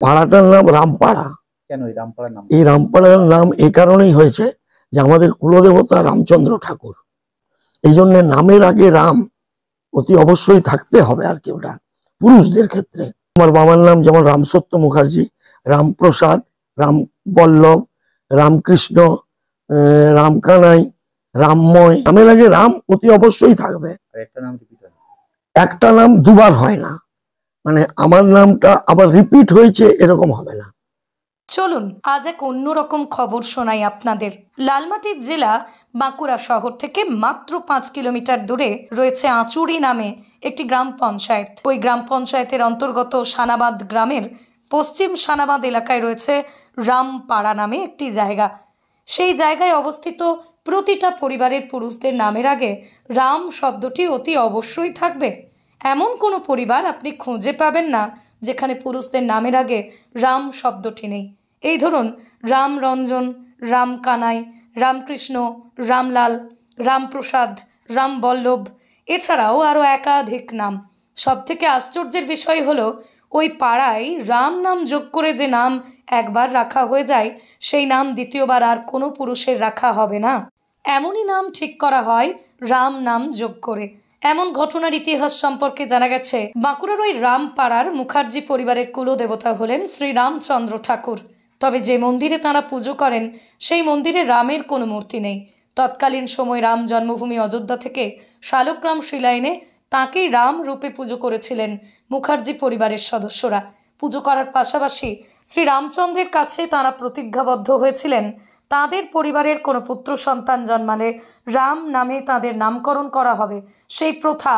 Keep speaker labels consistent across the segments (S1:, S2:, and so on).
S1: পাড়াটার নাম রামপাড়া।
S2: কেন এই রামপাড়ার নাম?
S1: এই রামপাড়ার নাম এই কারণেই হয়েছে যে আমাদের কুলদেবতা রামচন্দ্র ঠাকুর, এই জন্য নামের আগে রাম অতি অবশ্যই থাকতে হবে আর কি, ওটা পুরুষদের ক্ষেত্রে। আমার বাবার নাম যেমন রামসত্য মুখার্জি, রামপ্রসাদ, রাম বল্লভ, রামকৃষ্ণ, রামকানাই, রামময়, নামের আগে রাম অতি অবশ্যই থাকবে। একটা নাম দুবার হয় না, মানে আমার নামটা আবার রিপিট হয়েছে এরকম হবে না।
S3: চলুন আজ এক অন্যরকম খবর শোনাই আপনাদের। লালমাটির জেলা বাঁকুড়া শহর থেকে মাত্র 5 কিলোমিটার দূরে রয়েছে আঁচুড়ি নামে একটি গ্রাম পঞ্চায়েত। ওই গ্রাম পঞ্চায়েতের অন্তর্গত সানাবাদ গ্রামের পশ্চিম সানাবাদ এলাকায় রয়েছে রামপাড়া নামে একটি জায়গা। সেই জায়গায় অবস্থিত প্রতিটা পরিবারের পুরুষদের নামের আগে রাম শব্দটি অতি অবশ্যই থাকবে। এমন কোনো পরিবার আপনি খুঁজে পাবেন না যেখানে পুরুষদের নামের আগে রাম শব্দটি নেই। এই ধরুন রামরঞ্জন, রামকানাই, রামকৃষ্ণ, রামলাল, রামপ্রসাদ, রামবল্লভ, এছাড়াও আরও একাধিক নাম। সবথেকে আশ্চর্যের বিষয় হলো ওই পাড়ায় রাম নাম যোগ করে যে নাম একবার রাখা হয়ে যায়, সেই নাম দ্বিতীয়বার আর কোনো পুরুষের রাখা হবে না। এমনই নাম ঠিক করা হয় রাম নাম যোগ করে। এমন ঘটনার ইতিহাস সম্পর্কে জানা গেছে বাঁকুড়ার ওই রামপাড়ার মুখার্জি পরিবারের কুলদেবতা হলেন শ্রী রামচন্দ্র ঠাকুর। তবে যে মন্দিরে তাঁরা পুজো করেন সেই মন্দিরে রামের কোনো মূর্তি নেই। তৎকালীন সময় রাম জন্মভূমি অযোধ্যা থেকে শালগ্রাম শিলা এনে তাঁকেই রাম রূপে পুজো করেছিলেন মুখার্জি পরিবারের সদস্যরা। পুজো করার পাশাপাশি শ্রী রামচন্দ্রের কাছে তাঁরা প্রতিজ্ঞাবদ্ধ হয়েছিলেন তাঁদের পরিবারের কোনো পুত্র সন্তান জন্মালে রাম নামে তাঁদের নামকরণ করা হবে। সেই প্রথা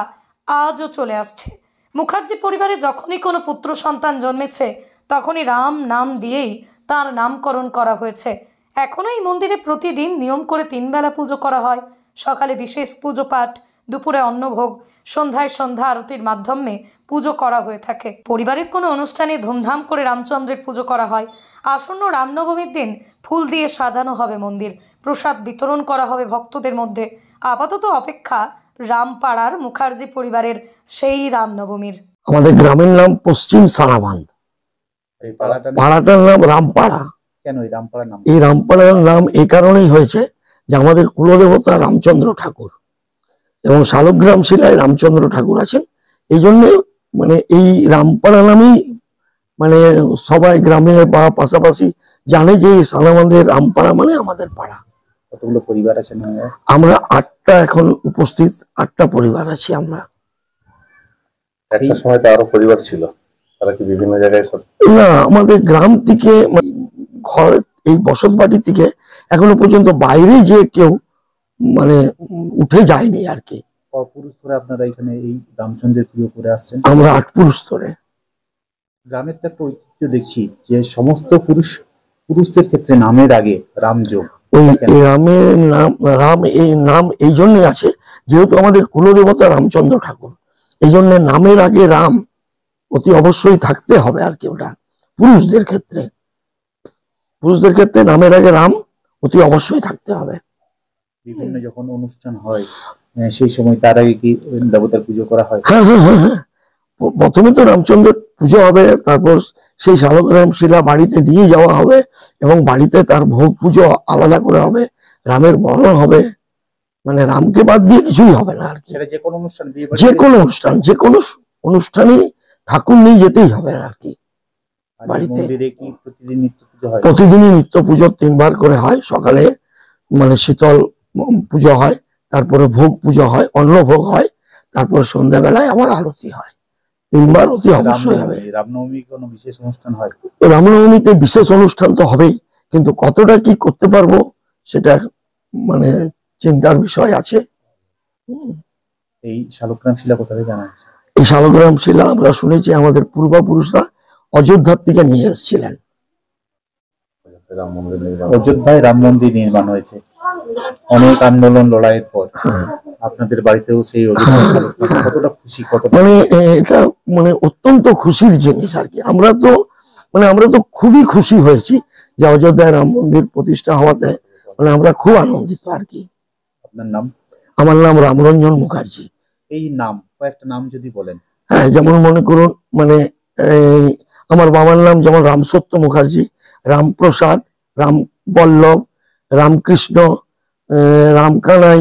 S3: আজও চলে আসছে। মুখার্জি পরিবারে যখনই কোনো পুত্র সন্তান জন্মেছে তখনই রাম নাম দিয়েই তার নামকরণ করা হয়েছে। এখনও এই মন্দিরে প্রতিদিন নিয়ম করে 3 বেলা পুজো করা হয়। সকালে বিশেষ পুজো পাঠ, দুপুরে অন্নভোগ, সন্ধ্যায় সন্ধ্যা আরতির মাধ্যমে পুজো করা হয়ে থাকে। পরিবারের কোনো অনুষ্ঠানে ধুমধাম করে রামচন্দ্রের পুজো করা হয়। আসন্ন রামনবমীর দিন ফুল দিয়ে সাজানো হবে মন্দির, প্রসাদ বিতরণ করা হবে ভক্তদের মধ্যে। আপাতত অপেক্ষা রামপাড়ার মুখার্জি পরিবারের সেই রামনবমীর।
S1: আমাদের গ্রামের নাম পশ্চিম সানাবাদ,
S2: এই পাড়াটার
S1: নাম রামপাড়া।
S2: কেন এই রামপাড়ার নাম?
S1: এই রামপাড়ার নাম এই কারণেই হয়েছে যে আমাদের কুলদেবতা রামচন্দ্র ঠাকুর এবং শালগ্রাম শিলায় রামচন্দ্র ঠাকুর আছেন, এই জন্য মানে এই রামপাড়া নামেই মানে সবাই গ্রামে বা পাশাপাশি জানে যে সানাবাদের রামপাড়া মানে আমাদের পাড়া।
S2: কতগুলো পরিবার আছেন?
S1: আমরা 8টা এখন উপস্থিত, 8টা পরিবার আছি আমরা।
S2: একটা সময় তো আরো পরিবার ছিল, তারা কি বিভিন্ন জায়গায়?
S1: না, আমাদের গ্রাম থেকে ঘর এই বসত বাড়ি থেকে এখনো পর্যন্ত বাইরে যে কেউ মানে উঠে যায়নি আর কি।
S2: পুরুষ ধরে আপনারা এখানে এই রামচন্দ্রের পুজো করে আসছেন?
S1: আমরা 8 পুরুষ ধরে।
S2: গ্রামের তো একটা ঐতিহ্য দেখছি যে সমস্ত পুরুষদের ক্ষেত্রে নামের আগে রাম যোগ।
S1: ওই রামের নাম, রাম এই নাম এই জন্যই আছে যেহেতু আমাদের কুলদেবতা রামচন্দ্র ঠাকুর, এই জন্য নামের আগে রাম অতি অবশ্যই থাকতে হবে আর কি, ওটা পুরুষদের ক্ষেত্রে। পুরুষদের ক্ষেত্রে নামের আগে রাম অতি অবশ্যই থাকতে হবে।
S2: বিভিন্ন যখন অনুষ্ঠান হয় সেই সময় তার আগে কি দেবতার পুজো করা হয়?
S1: হ্যাঁ হ্যাঁ হ্যাঁ হ্যাঁ, প্রথমে তো রামচন্দ্র পুজো হবে, তারপর সেই শালগ্রাম শিলা বাড়িতে নিয়ে যাওয়া হবে এবং বাড়িতে তার ভোগ পুজো আলাদা করে হবে, রামের বরণ হবে, মানে রামকে বাদ দিয়ে কিছুই হবে না আর কি।
S2: যে কোনো অনুষ্ঠান,
S1: যে কোনো অনুষ্ঠানই ঠাকুর নিয়ে যেতেই হবে আর কি। বাড়িতে প্রতিদিনই নিত্য পুজো 3 বার করে হয়। সকালে মানে শীতল পুজো হয়, তারপরে ভোগ পুজো হয়, অন্ন ভোগ হয়, তারপর সন্ধ্যাবেলায় আবার আরতি হয়। 3 বার অতি অবশ্যই হবে।
S2: রামনবমী কোনো বিশেষ অনুষ্ঠান হয়?
S1: রামনবমীতে বিশেষ অনুষ্ঠান তো হবেই, কিন্তু কতটা কি করতে পারবো সেটা মানে চিন্তার বিষয় আছে।
S2: এই শালগ্রাম শিলা কোথা থেকে আনা হয়েছে?
S1: এই শালগ্রাম শিলা আমরা শুনেছি আমাদের পূর্বপুরুষরা অযোধ্যার থেকে নিয়ে এসেছিলেন।
S2: অযোধ্যায় রাম মন্দির নির্মাণ হয়েছে অনেক আন্দোলন লড়াইয়ের পর। আপনাদের বাড়িতেও সেই কতটা খুশি?
S1: মানে এটা মানে অত্যন্ত খুশির জিনিস আর কি। আমরা তো খুবই খুশি হয়েছি যে অযোধ্যায় রাম মন্দির প্রতিষ্ঠা হওয়াতে, মানে আমরা খুব আনন্দিত আর কি।
S2: আপনার নাম?
S1: আমার নাম রামরঞ্জন মুখার্জি।
S2: এই নাম কয়েকটা নাম যদি বলেন।
S1: হ্যাঁ, যেমন মনে করুন মানে আমার বাবার নাম যেমন রামসত্য মুখার্জি, রামপ্রসাদ, রামবল্লভ, রামকৃষ্ণ, রামকানাই,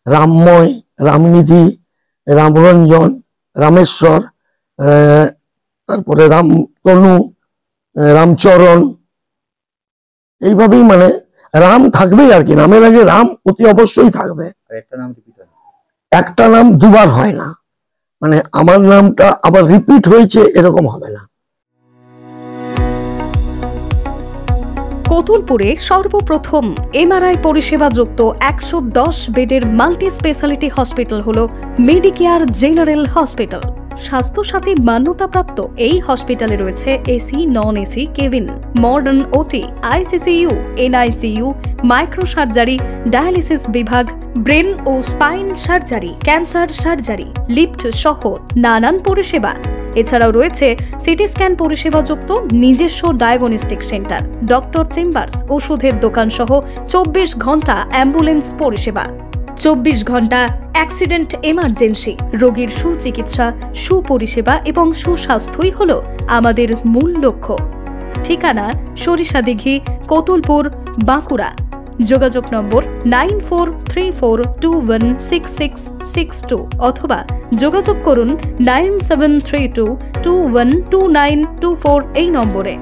S1: রামময়, রামনিধি, রামরঞ্জন, রামেশ্বর, তারপরে রামতনু, রামচরণ, এইভাবেই মানে রাম থাকবেই আর কি, নামের আগে রাম অতি অবশ্যই থাকবে।
S2: আর একটা নাম রিপিট হয়?
S1: একটা নাম দুবার হয় না, মানে আমার নামটা আবার রিপিট হয়েছে এরকম হবে না।
S4: কোতুলপুরে সর্বপ্রথম এমআরআই পরিষেবা যুক্ত 110 বেডের মাল্টি স্পেশালিটি হসপিটাল হল মেডিকেয়ার জেনারেল হসপিটাল। স্বাস্থ্যসাথী মান্যতাপ্রাপ্ত এই হসপিটালে রয়েছে AC, non AC cabin, modern OT, ICCU, NICU, micro surgery, dialysis বিভাগ, ব্রেন ও spine surgery, cancer surgery, lift সহ নানান পরিষেবা। এছাড়াও রয়েছে সিটি স্ক্যান পরিষেবা যুক্ত নিজস্ব ডায়াগনস্টিক সেন্টার, ডক্টর চেম্বার্স, ওষুধের দোকান সহ 24 ঘন্টা অ্যাম্বুলেন্স পরিষেবা। 24 ঘন্টা অ্যাক্সিডেন্ট এমার্জেন্সি, রোগীর সুচিকিৎসা, সুপরিষেবা এবং সুস্বাস্থ্যই হল আমাদের মূল লক্ষ্য। ঠিকানা সরিষাদিঘি, কোতুলপুর, বাঁকুড়া। যোগাযোগ নম্বর 9434216662 অথবা যোগাযোগ করুন 9732212924 এই নম্বরে।